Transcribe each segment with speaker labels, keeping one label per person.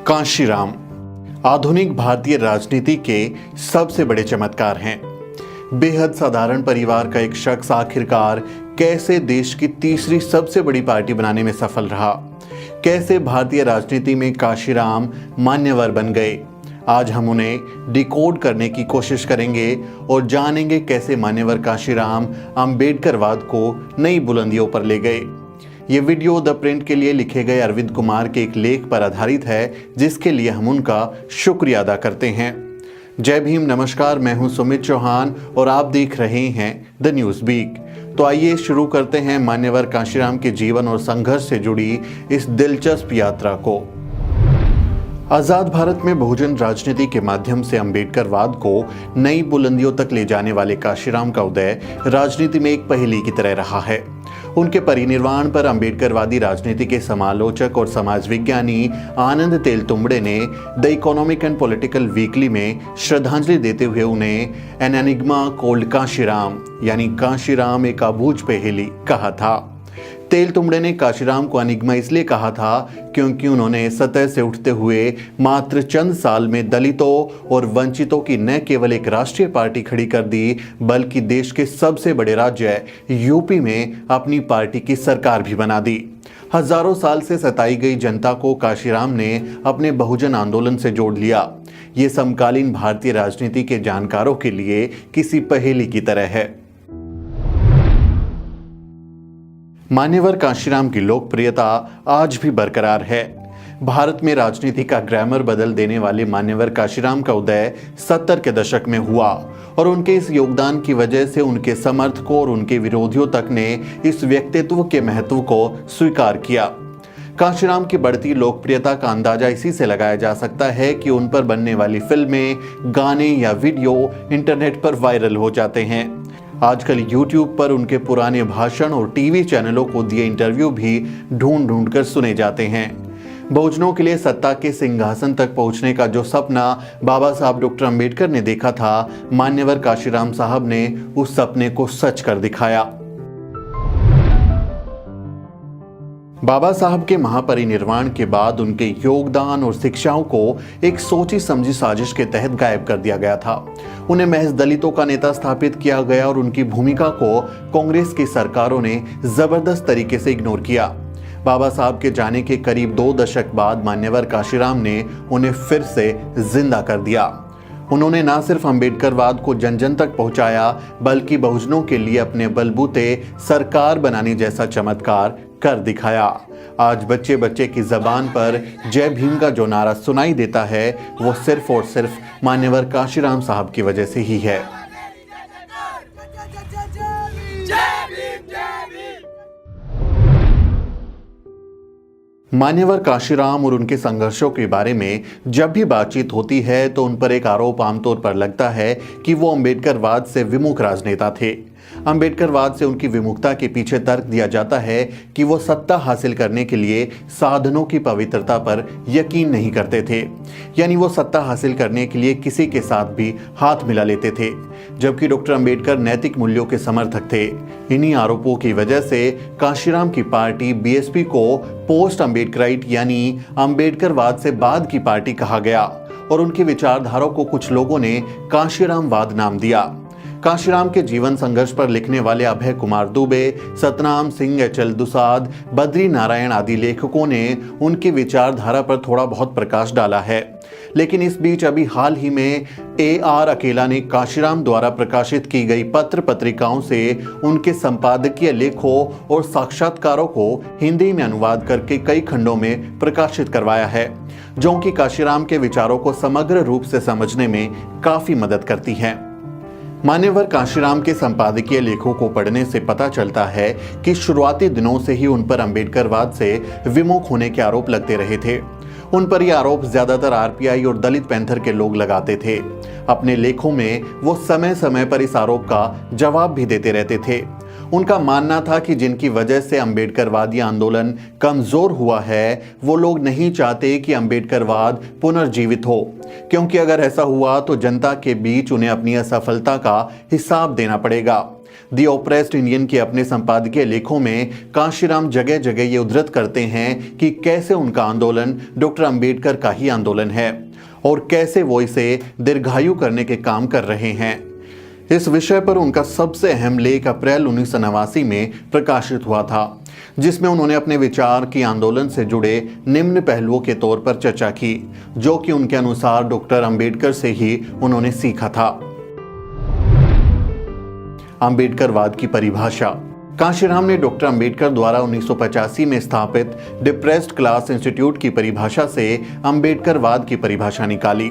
Speaker 1: कांशीराम आधुनिक भारतीय राजनीति के सबसे बड़े चमत्कार हैं। बेहद साधारण परिवार का एक शख्स आखिरकार कैसे देश की तीसरी सबसे बड़ी पार्टी बनाने में सफल रहा, कैसे भारतीय राजनीति में कांशीराम मान्यवर बन गए। आज हम उन्हें डिकोड करने की कोशिश करेंगे और जानेंगे कैसे मान्यवर कांशीराम अंबेडकरवाद को नई बुलंदियों पर ले गए। ये वीडियो द प्रिंट के लिए लिखे गए अरविंद कुमार के एक लेख पर आधारित है, जिसके लिए हम उनका शुक्रिया अदा करते हैं। जय भीम, नमस्कार। मैं हूं सुमित चौहान और आप देख रहे हैं द न्यूज़ वीक। तो आइए शुरू करते हैं मान्यवर कांशीराम के जीवन और संघर्ष से जुड़ी इस दिलचस्प यात्रा को। आज़ाद भारत में बहुजन राजनीति के माध्यम से अंबेडकरवाद को नई बुलंदियों तक ले जाने वाले कांशीराम का उदय राजनीति में एक पहेली की तरह रहा है। उनके परिनिर्वाण पर अंबेडकरवादी राजनीति के समालोचक और समाज विज्ञानी आनंद तेलतुंबड़े ने the economic and political weekly में श्रद्धांजलि देते हुए उन्हें एन एनिग्मा कॉल्ड कांशीराम यानी कांशीराम एक अबूझ पहेली कहा था। तेलतुंबड़े ने कांशीराम को अनिग्मा इसलिए कहा था क्योंकि उन्होंने सतह से उठते हुए मात्र चंद साल में दलितों और वंचितों की न केवल एक राष्ट्रीय पार्टी खड़ी कर दी, बल्कि देश के सबसे बड़े राज्य यूपी में अपनी पार्टी की सरकार भी बना दी। हजारों साल से सताई गई जनता को कांशीराम ने अपने बहुजन आंदोलन से जोड़ लिया। ये समकालीन भारतीय राजनीति के जानकारों के लिए किसी पहेली की तरह है। मान्यवर कांशीराम की लोकप्रियता आज भी बरकरार है। भारत में राजनीति का ग्रामर बदल देने वाले मान्यवर कांशीराम का उदय 70 के दशक में हुआ और उनके इस योगदान की वजह से उनके समर्थकों और उनके विरोधियों तक ने इस व्यक्तित्व के महत्व को स्वीकार किया। कांशीराम की बढ़ती लोकप्रियता का अंदाजा इसी से लगाया जा सकता है कि उन पर बनने वाली फिल्में, गाने या वीडियो इंटरनेट पर वायरल हो जाते हैं। आजकल YouTube पर उनके पुराने भाषण और टीवी चैनलों को दिए इंटरव्यू भी ढूंढ ढूंढ कर सुने जाते हैं। बहुजनों के लिए सत्ता के सिंहासन तक पहुंचने का जो सपना बाबा साहब डॉक्टर अंबेडकर ने देखा था, मान्यवर कांशीराम साहब ने उस सपने को सच कर दिखाया। बाबा साहब के महापरिनिर्वाण के बाद उनके योगदान और शिक्षाओं को एक सोची समझी साजिश के तहत गायब कर दिया गया था। उन्हें महज दलितों का नेता स्थापित किया गया और उनकी भूमिका को कांग्रेस की सरकारों ने जबरदस्त तरीके से इग्नोर किया। बाबा साहब के जाने के करीब 2 दशक बाद मान्यवर कांशीराम ने उन्हें फिर से जिंदा कर दिया। उन्होंने न सिर्फ अंबेडकरवाद को जन जन तक पहुंचाया, बल्कि बहुजनों के लिए अपने बलबूते सरकार बनाने जैसा चमत्कार कर दिखाया। आज बच्चे बच्चे की जबान पर जय भीम का जो नारा सुनाई देता है, वो सिर्फ और सिर्फ मान्यवर कांशीराम साहब की वजह से ही है। मान्यवर कांशीराम और उनके संघर्षों के बारे में जब भी बातचीत होती है तो उन पर एक आरोप आमतौर पर लगता है कि वो अंबेडकरवाद से विमुख राजनेता थे। अंबेडकरवाद से उनकी विमुखता के पीछे तर्क दिया जाता है कि वो सत्ता हासिल करने के लिए साधनों की पवित्रता पर यकीन नहीं करते थे, यानी वो सत्ता हासिल करने के लिए किसी के साथ भी हाथ मिला लेते थे, जबकि डॉक्टर अंबेडकर नैतिक मूल्यों के समर्थक थे। इन्हीं आरोपों की वजह से कांशीराम की पार्टी बीएसपी को पोस्ट अंबेडकराइट यानी अंबेडकरवाद से बाद की पार्टी कहा गया और उनकी विचारधारा को कुछ लोगों ने कांशीरामवाद नाम दिया। कांशीराम के जीवन संघर्ष पर लिखने वाले अभय कुमार दुबे, सतनाम सिंह, एच.एल. दुसाद, बद्री नारायण आदि लेखकों ने उनकी विचारधारा पर थोड़ा बहुत प्रकाश डाला है। लेकिन इस बीच अभी हाल ही में A.R. अकेला ने कांशीराम द्वारा प्रकाशित की गई पत्र पत्रिकाओं से उनके संपादकीय लेखों और साक्षात्कारों को हिंदी में अनुवाद करके कई खंडों में प्रकाशित करवाया है, जो कि कांशीराम के विचारों को समग्र रूप से समझने में काफी मदद करती है। मान्यवर कांशीराम के संपादकीय लेखों को पढ़ने से पता चलता है कि शुरुआती दिनों से ही उन पर अंबेडकरवाद से विमुख होने के आरोप लगते रहे थे। उन पर यह आरोप ज्यादातर आरपीआई और दलित पैंथर के लोग लगाते थे। अपने लेखों में वो समय समय पर इस आरोप का जवाब भी देते रहते थे। उनका मानना था कि जिनकी वजह से अंबेडकरवादी आंदोलन कमजोर हुआ है, वो लोग नहीं चाहते कि अंबेडकरवाद पुनर्जीवित हो, क्योंकि अगर ऐसा हुआ तो जनता के बीच उन्हें अपनी असफलता का हिसाब देना पड़ेगा। दी ओप्रेस्ड इंडियन के अपने संपादकीय लेखों में कांशीराम जगह जगह ये उद्धृत करते हैं कि कैसे उनका आंदोलन डॉक्टर अंबेडकर का ही आंदोलन है और कैसे वो इसे दीर्घायु करने के काम कर रहे हैं। इस विषय पर उनका सबसे अहम लेख अप्रैल 1989 में प्रकाशित हुआ था, जिसमें उन्होंने अपने विचार की आंदोलन से जुड़े निम्न पहलुओं के तौर पर चर्चा की, जो कि उनके अनुसार डॉक्टर अंबेडकर से ही उन्होंने सीखा था। अंबेडकरवाद की परिभाषा। कांशीराम ने डॉक्टर अंबेडकर द्वारा 1985 में स्थापित डिप्रेस्ड क्लास इंस्टीट्यूट की परिभाषा से अंबेडकरवाद की परिभाषा निकाली।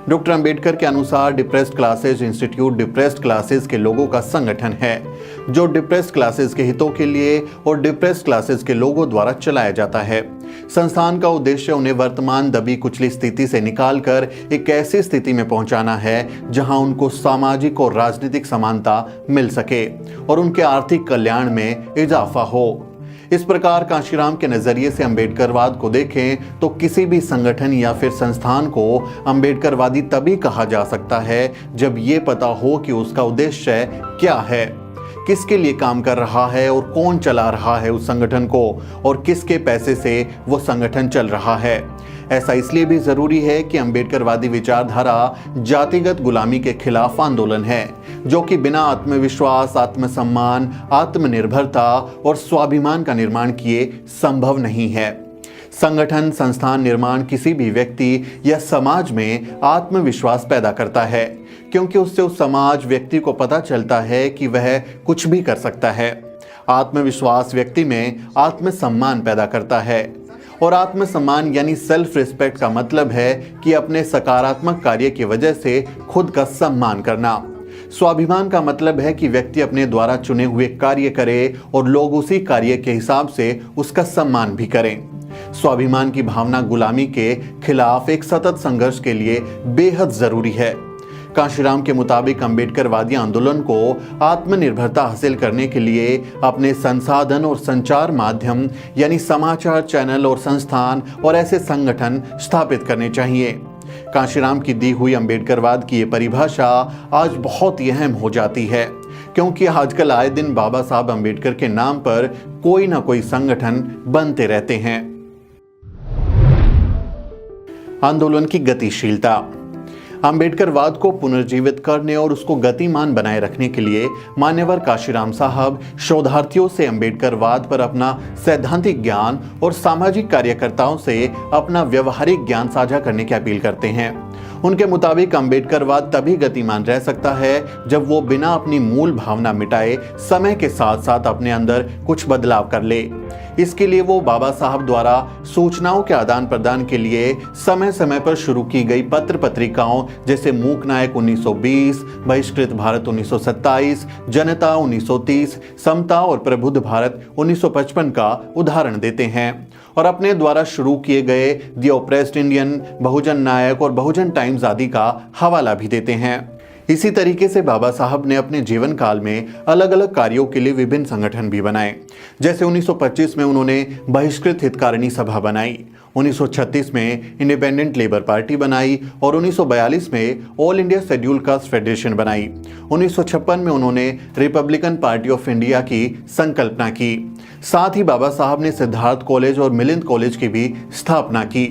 Speaker 1: डॉक्टर अंबेडकर के अनुसार depressed classes institute depressed classes के लोगों का संगठन है, जो डिप्रेस्ड क्लासेस के हितों के लिए और डिप्रेस्ड क्लासेस के लोगों द्वारा चलाया जाता है। संस्थान का उद्देश्य उन्हें वर्तमान दबी कुचली स्थिति से निकालकर एक ऐसी स्थिति में पहुंचाना है जहां उनको सामाजिक और राजनीतिक समानता मिल सके और उनके आर्थिक कल्याण में इजाफा हो। इस प्रकार कांशीराम के नजरिए से अंबेडकरवाद को देखें तो किसी भी संगठन या फिर संस्थान को अंबेडकरवादी तभी कहा जा सकता है जब ये पता हो कि उसका उद्देश्य क्या है, किसके लिए काम कर रहा है और कौन चला रहा है उस संगठन को और किसके पैसे से वो संगठन चल रहा है। ऐसा इसलिए भी जरूरी है कि अंबेडकरवादी विचारधारा जातिगत गुलामी के खिलाफ आंदोलन है, जो कि बिना आत्मविश्वास, आत्मसम्मान, आत्मनिर्भरता और स्वाभिमान का निर्माण किए संभव नहीं है। संगठन, संस्थान निर्माण किसी भी व्यक्ति या समाज में आत्मविश्वास पैदा करता है, क्योंकि उससे उस समाज व्यक्ति को पता चलता है कि वह कुछ भी कर सकता है। आत्मविश्वास व्यक्ति में आत्मसम्मान पैदा करता है और आत्मसम्मान यानी सेल्फ रिस्पेक्ट का मतलब है कि अपने सकारात्मक कार्य की वजह से खुद का सम्मान करना। स्वाभिमान का मतलब है कि व्यक्ति अपने द्वारा चुने हुए कार्य करे और लोग उसी कार्य के हिसाब से उसका सम्मान भी करें। स्वाभिमान की भावना गुलामी के खिलाफ एक सतत संघर्ष के लिए बेहद जरूरी है। कांशीराम के मुताबिक अंबेडकरवादी आंदोलन को आत्मनिर्भरता हासिल करने के लिए अपने संसाधन और संचार माध्यम यानी समाचार चैनल और संस्थान और ऐसे संगठन स्थापित करने चाहिए। कांशीराम की दी हुई अंबेडकरवाद की ये परिभाषा आज बहुत ही अहम हो जाती है, क्योंकि आजकल आए दिन बाबा साहब अंबेडकर के नाम पर कोई ना कोई संगठन बनते रहते हैं। आंदोलन की गतिशीलता। अंबेडकरवाद को पुनर्जीवित करने और उसको गतिमान बनाए रखने के लिए मान्यवर कांशीराम साहब शोधार्थियों से अंबेडकरवाद पर अपना सैद्धांतिक ज्ञान और सामाजिक कार्यकर्ताओं से अपना व्यवहारिक ज्ञान साझा करने की अपील करते हैं। उनके मुताबिक अंबेडकरवाद तभी गतिमान रह सकता है जब वो बिना अपनी मूल भावना मिटाए समय के साथ साथ अपने अंदर कुछ बदलाव कर ले। इसके लिए वो बाबा साहब द्वारा सूचनाओं के आदान प्रदान के लिए समय समय पर शुरू की गई पत्र पत्रिकाओं जैसे मूक नायक 1920, बहिष्कृत भारत 1927, जनता 1930, समता और प्रबुद्ध भारत 1955 का उदाहरण देते हैं और अपने द्वारा शुरू किए गए दी ओप्रेस्ड इंडियन, बहुजन नायक और बहुजन टाइम्स आदि का हवाला भी देते हैं। इसी तरीके से बाबा साहब ने अपने जीवन काल में अलग अलग कार्यों के लिए विभिन्न संगठन भी बनाए। जैसे 1925 में उन्होंने बहिष्कृत हितकारिणी सभा बनाई, 1936 में इंडिपेंडेंट लेबर पार्टी बनाई और 1942 में all India schedule caste federation बनाई। 1956 में उन्होंने रिपब्लिकन पार्टी ऑफ इंडिया की संकल्पना की। साथ ही बाबा साहब ने सिद्धार्थ कॉलेज और मिलिंद कॉलेज की भी स्थापना की।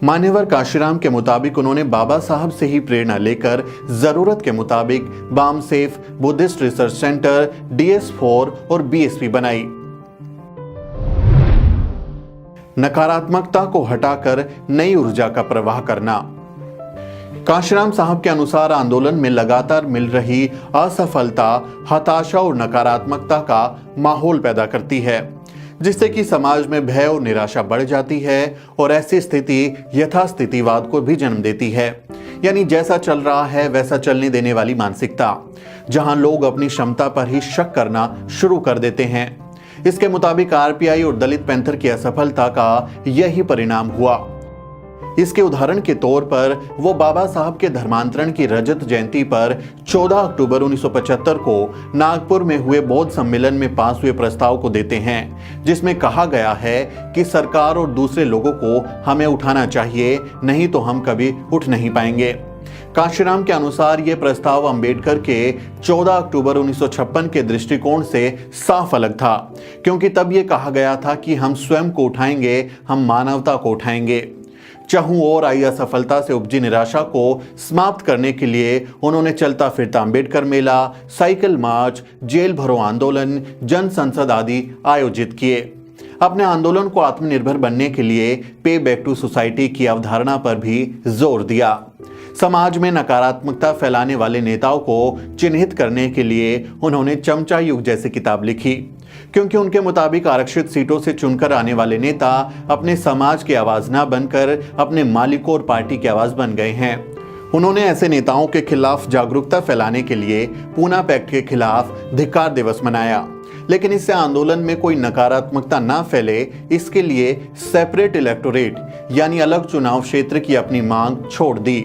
Speaker 1: मान्यवर कांशीराम के मुताबिक उन्होंने बाबा साहब से ही प्रेरणा लेकर जरूरत के मुताबिक BAMCEF, Buddhist research centre, DS4 और BSP बनाई। नकारात्मकता को हटाकर नई ऊर्जा का प्रवाह करना। कांशीराम साहब के अनुसार आंदोलन में लगातार मिल रही असफलता, हताशा और नकारात्मकता का माहौल पैदा करती है, जिससे कि समाज में भय और निराशा बढ़ जाती है और ऐसी स्थिति यथास्थितिवाद को भी जन्म देती है, यानी जैसा चल रहा है वैसा चलने देने वाली मानसिकता, जहां लोग अपनी क्षमता पर ही शक करना शुरू कर देते हैं। इसके मुताबिक RPI और दलित पैंथर की असफलता का यही परिणाम हुआ। इसके उदाहरण के तौर पर वो बाबा साहब के धर्मांतरण की रजत जयंती पर 14 अक्टूबर 1975 को नागपुर में हुए बौद्ध सम्मेलन में पास हुए प्रस्ताव को देते हैं, जिसमें कहा गया है कि सरकार और दूसरे लोगों को हमें उठाना चाहिए, नहीं तो हम कभी उठ नहीं पाएंगे। कांशीराम के अनुसार यह प्रस्ताव अंबेडकर के 14 अक्टूबर 1956 के दृष्टिकोण से साफ अलग था, क्योंकि तब यह कहा गया था कि हम स्वयं को उठाएंगे, हम मानवता को उठाएंगे। चहुं ओर आई असफलता से उपजी निराशा को समाप्त करने के लिए उन्होंने चलता फिरता अंबेडकर मेला, साइकिल मार्च, जेल भरो आंदोलन, जन संसद आदि आयोजित किए। अपने आंदोलन को आत्मनिर्भर बनने के लिए पे बैक टू सोसाइटी की अवधारणा पर भी जोर दिया। समाज में नकारात्मकता फैलाने वाले नेताओं को चिन्हित करने के लिए उन्होंने चमचा युग जैसी किताब लिखी, क्योंकि उनके मुताबिक आरक्षित सीटों से चुनकर आने वाले नेता अपने समाज की आवाज न बनकर अपने मालिकों और पार्टी की आवाज बन गए हैं। उन्होंने ऐसे नेताओं के खिलाफ जागरूकता फैलाने के लिए पूना पैक्ट के खिलाफ धिक्कार दिवस मनाया, लेकिन इससे आंदोलन में कोई नकारात्मकता ना फैले, इसके लिए सेपरेट इलेक्टोरेट यानी अलग चुनाव क्षेत्र की अपनी मांग छोड़ दी।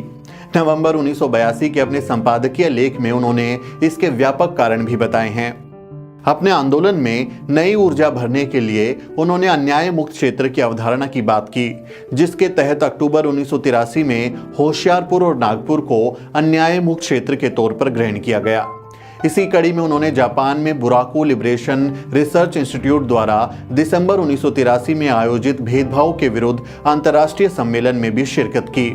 Speaker 1: नवंबर 1982 के अपने संपादकीय लेख में उन्होंने इसके व्यापक कारण भी बताए हैं। अपने आंदोलन में नई ऊर्जा भरने के लिए उन्होंने अन्याय मुक्त क्षेत्र की अवधारणा की बात की, जिसके तहत अक्टूबर 1983 में होशियारपुर और नागपुर को अन्याय मुक्त क्षेत्र के तौर पर ग्रहण किया गया। इसी कड़ी में उन्होंने जापान में बुराकू लिबरेशन रिसर्च इंस्टीट्यूट द्वारा दिसंबर 1983 में आयोजित भेदभाव के विरुद्ध अंतर्राष्ट्रीय सम्मेलन में भी शिरकत की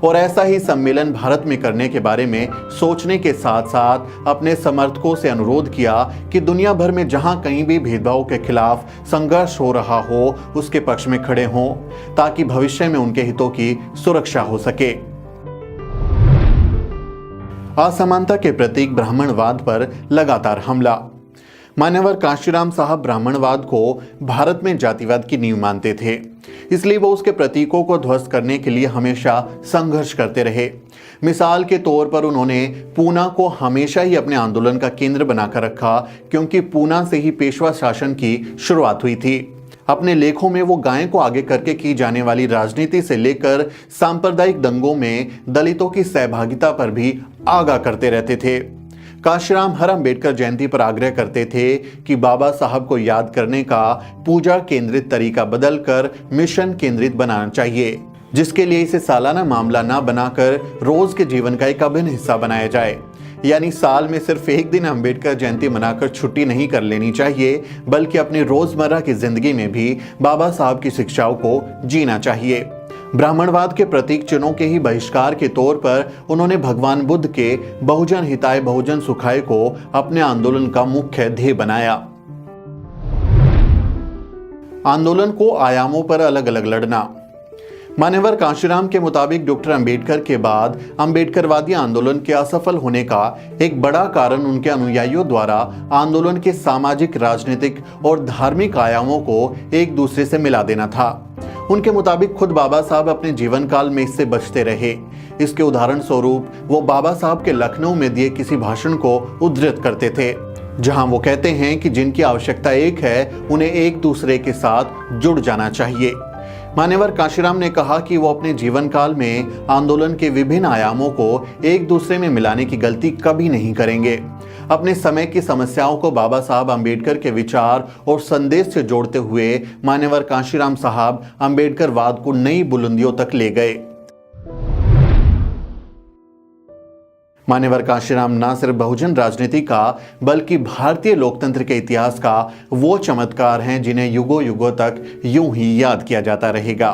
Speaker 1: और ऐसा ही सम्मेलन भारत में करने के बारे में सोचने के साथ साथ अपने समर्थकों से अनुरोध किया कि दुनिया भर में जहां कहीं भी भेदभाव के खिलाफ संघर्ष हो रहा हो उसके पक्ष में खड़े हों, ताकि भविष्य में उनके हितों की सुरक्षा हो सके। असमानता के प्रतीक ब्राह्मणवाद पर लगातार हमला। मान्यवर कांशीराम साहब ब्राह्मणवाद को भारत में जातिवाद की नींव मानते थे, इसलिए वो उसके प्रतीकों को ध्वस्त करने के लिए हमेशा संघर्ष करते रहे। मिसाल के तौर पर उन्होंने पूना को हमेशा ही अपने आंदोलन का केंद्र बनाकर रखा, क्योंकि पूना से ही पेशवा शासन की शुरुआत हुई थी। अपने लेखों में वो गाय को आगे करके की जाने वाली राजनीति से लेकर सांप्रदायिक दंगों में दलितों की सहभागिता पर भी आगाह करते रहते थे। कांशीराम हर अंबेडकर जयंती पर आग्रह करते थे कि बाबा साहब को याद करने का पूजा केंद्रित तरीका बदलकर मिशन केंद्रित बनाना चाहिए, जिसके लिए इसे सालाना मामला ना बनाकर रोज के जीवन का एक अभिन्न हिस्सा बनाया जाए। यानी साल में सिर्फ एक दिन अंबेडकर जयंती मनाकर छुट्टी नहीं कर लेनी चाहिए, बल्कि अपनी रोजमर्रा की जिंदगी में भी बाबा साहब की शिक्षाओं को जीना चाहिए। ब्राह्मणवाद के प्रतीक चिन्हों के ही बहिष्कार के तौर पर उन्होंने भगवान बुद्ध के बहुजन हिताय बहुजन सुखाय को अपने आंदोलन का मुख्य ध्येय बनाया। आंदोलन को आयामों पर अलग अलग लड़ना। मान्यवर कांशीराम के मुताबिक डॉक्टर अंबेडकर के बाद अंबेडकरवादी आंदोलन के असफल होने का एक बड़ा कारण उनके अनुयायियों द्वारा आंदोलन के सामाजिक, राजनीतिक और धार्मिक आयामों को एक दूसरे से मिला देना था। उनके मुताबिक खुद बाबा साहब अपने जीवन काल में इससे बचते रहे। इसके उदाहरण स्वरूप वो बाबा साहब के लखनऊ में दिए किसी भाषण को उद्धृत करते थे, जहां वो कहते हैं कि जिनकी आवश्यकता एक है, उन्हें एक दूसरे के साथ जुड़ जाना चाहिए। मान्यवर कांशीराम ने कहा कि वो अपने जीवन काल में आंदोलन के विभिन्न आयामों को एक दूसरे में मिलाने की गलती कभी नहीं करेंगे। अपने समय की समस्याओं को बाबा साहब अंबेडकर के विचार और संदेश से जोड़ते हुए मान्यवर कांशीराम साहब अंबेडकरवाद को नई बुलंदियों तक ले गए। मान्यवर कांशीराम न सिर्फ बहुजन राजनीति का बल्कि भारतीय लोकतंत्र के इतिहास का वो चमत्कार हैं जिन्हें युगों युगों तक यूं ही याद किया जाता रहेगा।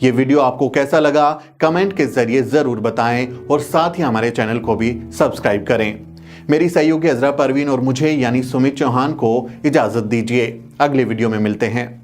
Speaker 1: ये वीडियो आपको कैसा लगा कमेंट के जरिए जरूर बताएं और साथ ही हमारे चैनल को भी सब्सक्राइब करें। मेरी सहयोगी अजरा परवीन और मुझे यानी सुमित चौहान को इजाजत दीजिए। अगले वीडियो में मिलते हैं।